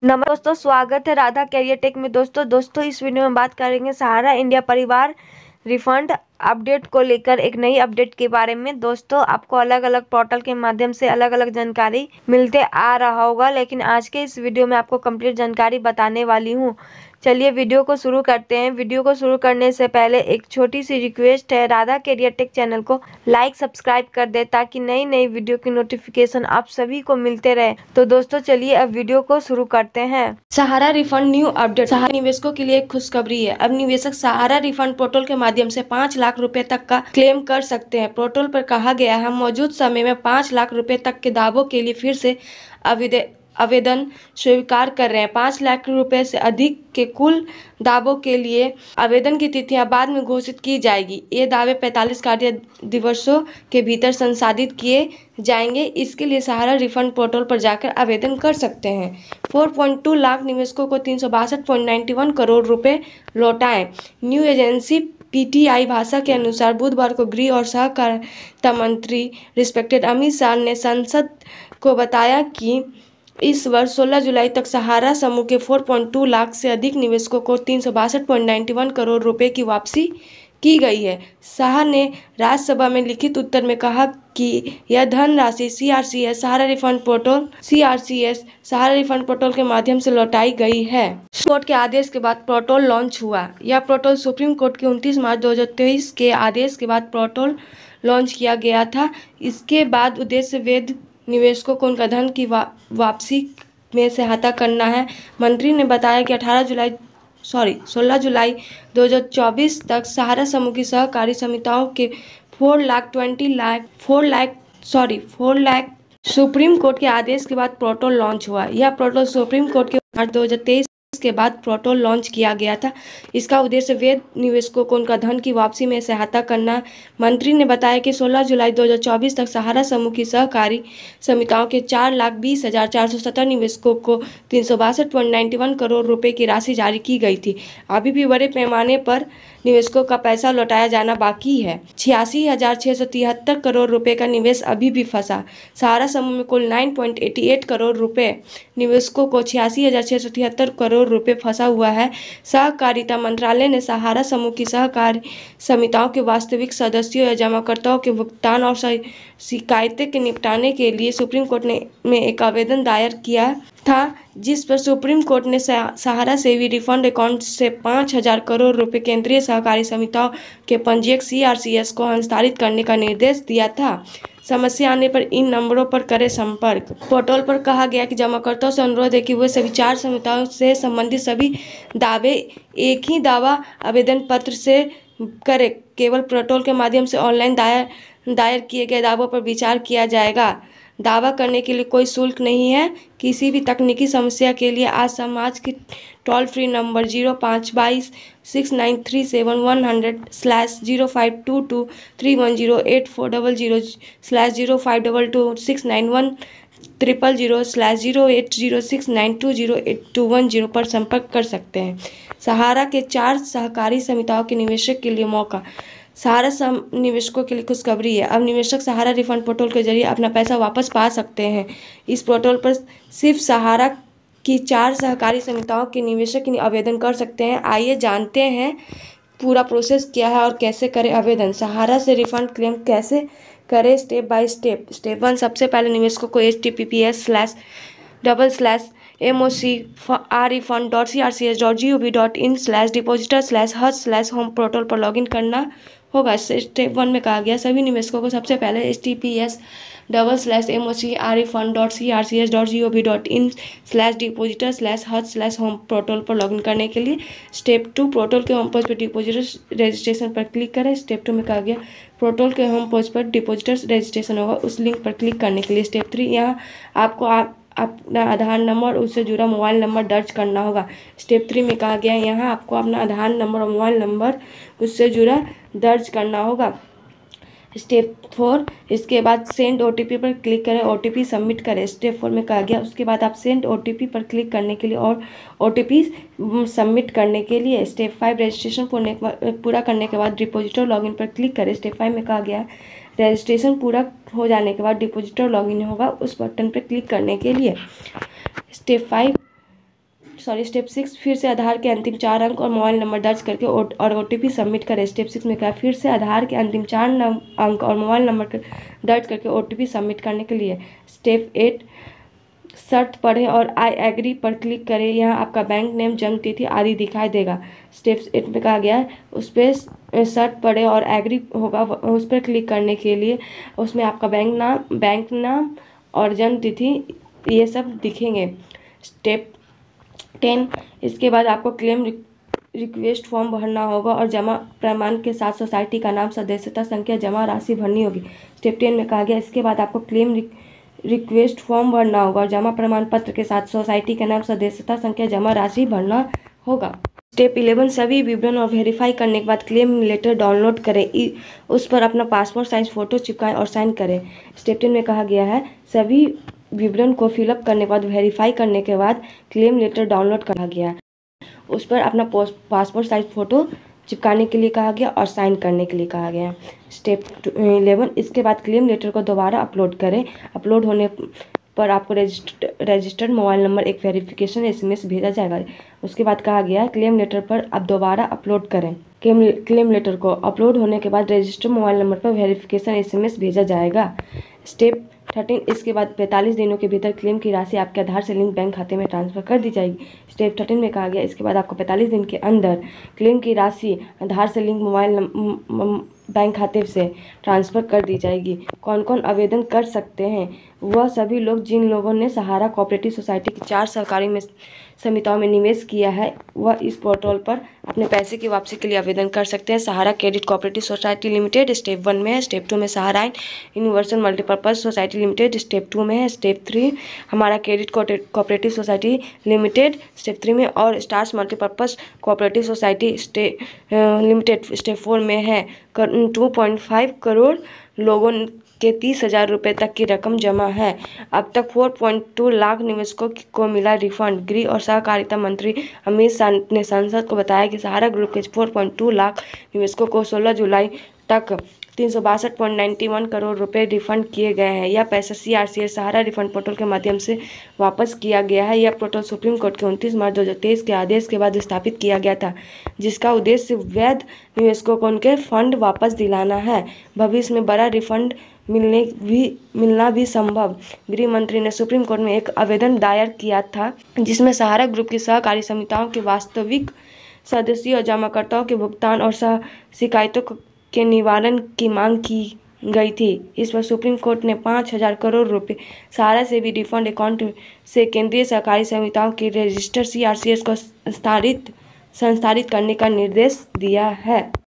नमस्कार दोस्तों, स्वागत है राधा कैरियर टेक में। दोस्तों इस वीडियो में बात करेंगे सहारा इंडिया परिवार रिफंड अपडेट को लेकर एक नई अपडेट के बारे में। दोस्तों आपको अलग अलग पोर्टल के माध्यम से अलग अलग जानकारी मिलते आ रहा होगा, लेकिन आज के इस वीडियो में आपको कंप्लीट जानकारी बताने वाली हूँ। चलिए वीडियो को शुरू करते हैं। वीडियो को शुरू करने से पहले एक छोटी सी रिक्वेस्ट है, राधा कैरियर टेक चैनल को लाइक सब्सक्राइब कर दे ताकि नई नई वीडियो की नोटिफिकेशन आप सभी को मिलते रहे। तो दोस्तों चलिए अब वीडियो को शुरू करते हैं। सहारा रिफंड न्यू अपडेट। सहारा निवेशकों के लिए एक खुशखबरी है। अब निवेशक सहारा रिफंड पोर्टल के माध्यम से 5 लाख रुपए तक का क्लेम कर सकते हैं। पोर्टल पर कहा गया है, मौजूद समय में 5 लाख रुपए तक के दावों के लिए फिर से आवेदन स्वीकार कर रहे हैं। 5 लाख रुपए से अधिक के कुल दावों के लिए आवेदन की तिथियां बाद में घोषित की जाएगी। ये दावे 45 कार्य दिवसों के भीतर संसाधित किए जाएंगे। इसके लिए सहारा रिफंड पोर्टल पर जाकर आवेदन कर सकते हैं। 4.2 लाख निवेशकों को 362.91 करोड़ रुपए लौटाए। न्यू एजेंसी पीटीआई भाषा के अनुसार बुधवार को गृह और सहकारिता मंत्री रिस्पेक्टेड अमित शाह ने संसद को बताया कि इस वर्ष 16 जुलाई तक सहारा समूह के 4.2 लाख से अधिक निवेशकों को 362.91 करोड़ रुपए की वापसी की गई है। शाह ने राज्यसभा में लिखित उत्तर में कहा कि यह धनराशि सीआरसीएस सहारा रिफंड पोर्टल के माध्यम से लौटाई गई है। कोर्ट के आदेश के बाद पोर्टल लॉन्च हुआ। यह पोर्टल सुप्रीम कोर्ट के 29 मार्च 2023 के आदेश के बाद पोर्टल लॉन्च किया गया था। इसके बाद उद्देश्य वैध निवेशकों को उनका धन की वापसी में सहायता करना है। मंत्री ने बताया कि 16 जुलाई 2024 तक सहारा समूह की सहकारी समितियों के 4 लाख सुप्रीम कोर्ट के आदेश के बाद पोर्टल लॉन्च हुआ। यह पोर्टल सुप्रीम कोर्ट के मार्च 2023 के बाद पोर्टल लॉन्च किया गया था। इसका उद्देश्य वैध निवेशकों को उनका धन की वापसी में सहायता करना। मंत्री ने बताया कि 16 जुलाई 2024 तक सहारा समूह की सहकारी समितियों के 4,20,470 निवेशकों को 362.91 करोड़ रुपए की राशि जारी की गई थी। अभी भी बड़े पैमाने पर निवेशकों का पैसा लौटाया जाना बाकी है। 86,673 करोड़ रुपए का निवेश अभी भी फंसा। सहारा समूह में कुल 9.88 करोड़ रुपए निवेशकों को 86,673 करोड़ रुपए फंसा हुआ है। सहकारिता मंत्रालय ने सहारा समूह की सहकारी समितियों के वास्तविक सदस्यों या जमाकर्ताओं के भुगतान और शिकायतें के निपटाने के लिए सुप्रीम कोर्ट में एक आवेदन दायर किया था, जिस पर सुप्रीम कोर्ट ने सहारा सेवी रिफंड अकाउंट से 5,000 करोड़ रुपए केंद्रीय सहकारी समितियों के पंजीयक सीआरसीएस को हस्तांतरित करने का निर्देश दिया था। समस्या आने पर इन नंबरों पर करें संपर्क। पोर्टल पर कहा गया कि जमाकर्ताओं से अनुरोध है कि वे सभी 4 समितियों से संबंधित सभी दावे एक ही दावा आवेदन पत्र से करें। केवल पोर्टल के माध्यम से ऑनलाइन दायर किए गए दावों पर विचार किया जाएगा। दावा करने के लिए कोई शुल्क नहीं है। किसी भी तकनीकी समस्या के लिए आज समाज की टोल फ्री नंबर 0526930722310800006910006910 पर संपर्क कर सकते हैं। सहारा के 4 सहकारी समितियों के निवेशक के लिए मौका। सहारा निवेशकों के लिए खुशखबरी है। अब निवेशक सहारा रिफंड पोर्टल के जरिए अपना पैसा वापस पा सकते हैं। इस पोर्टल पर सिर्फ सहारा की 4 सहकारी समितियों के निवेशक आवेदन कर सकते हैं। आइए जानते हैं पूरा प्रोसेस क्या है और कैसे करें आवेदन। सहारा से रिफंड क्लेम कैसे करें, स्टेप बाय स्टेप। स्टेप 1, सबसे पहले निवेशकों को https://refund.crcs.gov.in/depositor/hut/home पोर्टल पर लॉगिन करना होगा। स्टेप 1 में कहा गया सभी निवेशकों को सबसे पहले https://refund.crcs.gov.in/depositor/hut/home पोर्टल पर लॉगिन करने के लिए। स्टेप 2, पोर्टल के होम पेज पर डिपोजिटर रजिस्ट्रेशन पर क्लिक करें। स्टेप 2 में कहा गया पोर्टल के होम पेज पर डिपोजिटर रजिस्ट्रेशन होगा, उस लिंक पर क्लिक करने के लिए। स्टेप 3, यहाँ आपको अपना आधार नंबर उससे जुड़ा मोबाइल नंबर दर्ज करना होगा। स्टेप 3 में कहा गया यहाँ आपको अपना आधार नंबर और मोबाइल नंबर उससे जुड़ा दर्ज करना होगा। स्टेप 4, इसके बाद सेंड ओटीपी पर क्लिक करें, ओटीपी सबमिट करें। स्टेप 4 में कहा गया उसके बाद आप सेंड ओटीपी पर क्लिक करने के लिए और ओटीपी सबमिट करने के लिए। स्टेप 5, रजिस्ट्रेशन पूरा करने के बाद डिपोजिटर लॉगिन पर क्लिक करें। स्टेप 5 में कहा गया रजिस्ट्रेशन पूरा हो जाने के बाद डिपोजिटर लॉगिन होगा, उस बटन पर क्लिक करने के लिए। स्टेप 5, स्टेप 6 फिर से आधार के अंतिम 4 अंक और मोबाइल नंबर दर्ज करके और OTP सबमिट करें। स्टेप 6 में क्या, फिर से आधार के अंतिम 4 अंक और मोबाइल नंबर दर्ज करके OTP सबमिट करने के लिए स्टेप 8 शर्त पढ़ें और आई एग्री पर क्लिक करें। यहाँ आपका बैंक नेम, जन्म तिथि आदि दिखाई देगा। स्टेप 8 में कहा गया है उस पर शर्त पढ़ें और एग्री होगा, उस पर क्लिक करने के लिए उसमें आपका बैंक नाम और जन्म तिथि ये सब दिखेंगे। स्टेप 10 इसके बाद आपको क्लेम रिक्वेस्ट फॉर्म भरना होगा और जमा प्रमाण के साथ सोसाइटी का नाम, सदस्यता संख्या, जमा राशि भरनी होगी। स्टेप 10 में कहा गया इसके बाद आपको क्लेम रिक्वेस्ट फॉर्म भरना होगा और जमा प्रमाण पत्र के साथ सोसाइटी का नाम, सदस्यता संख्या, जमा राशि भरना होगा। स्टेप 11 सभी विवरण और वेरीफाई करने के बाद क्लेम लेटर डाउनलोड करें, उस पर अपना पासपोर्ट साइज फोटो चिपकाएं और साइन करें। स्टेप 10 में कहा गया है सभी विवरण को फिलअप करने के बाद वेरीफाई करने के बाद क्लेम लेटर डाउनलोड करा गया है, उस पर अपना पासपोर्ट साइज फोटो चिपकाने के लिए कहा गया और साइन करने के लिए कहा गया। स्टेप 11 इसके बाद क्लेम लेटर को दोबारा अपलोड करें। अपलोड होने पर आपको रजिस्टर्ड मोबाइल नंबर एक वेरिफिकेशन SMS भेजा जाएगा। उसके बाद कहा गया क्लेम लेटर पर आप दोबारा अपलोड करें। क्लेम लेटर को अपलोड होने के बाद रजिस्टर्ड मोबाइल नंबर पर वेरिफिकेशन SMS भेजा जाएगा। स्टेप 13 इसके बाद 45 दिनों के भीतर क्लेम की राशि आपके आधार से लिंक बैंक खाते में ट्रांसफर कर दी जाएगी। स्टेप 13 में कहा गया इसके बाद आपको 45 दिन के अंदर क्लेम की राशि आधार से लिंक बैंक खाते से ट्रांसफ़र कर दी जाएगी। कौन कौन आवेदन कर सकते हैं? वह सभी लोग जिन लोगों ने सहारा कोऑपरेटिव सोसाइटी की 4 सहकारी समितियों में निवेश किया है, वह इस पोर्टल पर अपने पैसे की वापसी के लिए आवेदन कर सकते हैं। Sahara credit cooperative society limited step 1 में है। स्टेप 2 में Sahara universal multipurpose society limited step 2 में है। स्टेप 3 हमारा credit cooperative society limited step 3 में और stars multipurpose cooperative society limited step 4 में है। 2.5 करोड़ लोगों के 30,000 रुपये तक की रकम जमा है। अब तक 4.2 लाख निवेशकों को मिला रिफंड। गृह और सहकारिता मंत्री अमित शाह ने संसद को बताया कि सहारा ग्रुप के 4.2 लाख निवेशकों को 16 जुलाई तक 362.91 करोड़ रुपए रिफंड किए गए हैं। यह पैसा CRCS सहारा रिफंड पोर्टल के माध्यम से वापस किया गया है। यह पोर्टल सुप्रीम कोर्ट के 29 मार्च 2023 के आदेश के बाद स्थापित किया गया था, जिसका उद्देश्य वैध निवेशकों को उनके फंड वापस दिलाना है। भविष्य में बड़ा रिफंड मिलना भी संभव। गृह मंत्री ने सुप्रीम कोर्ट में एक आवेदन दायर किया था, जिसमें सहारा ग्रुप की सहकारी समितियों के वास्तविक सदस्यों और जमाकर्ताओं के भुगतान और शिकायतों के निवारण की मांग की गई थी। इस पर सुप्रीम कोर्ट ने 5,000 करोड़ रुपए सहारा से भी रिफंड अकाउंट से केंद्रीय सहकारी समितियों के रजिस्टर CRCS को संस्थानित करने का निर्देश दिया है।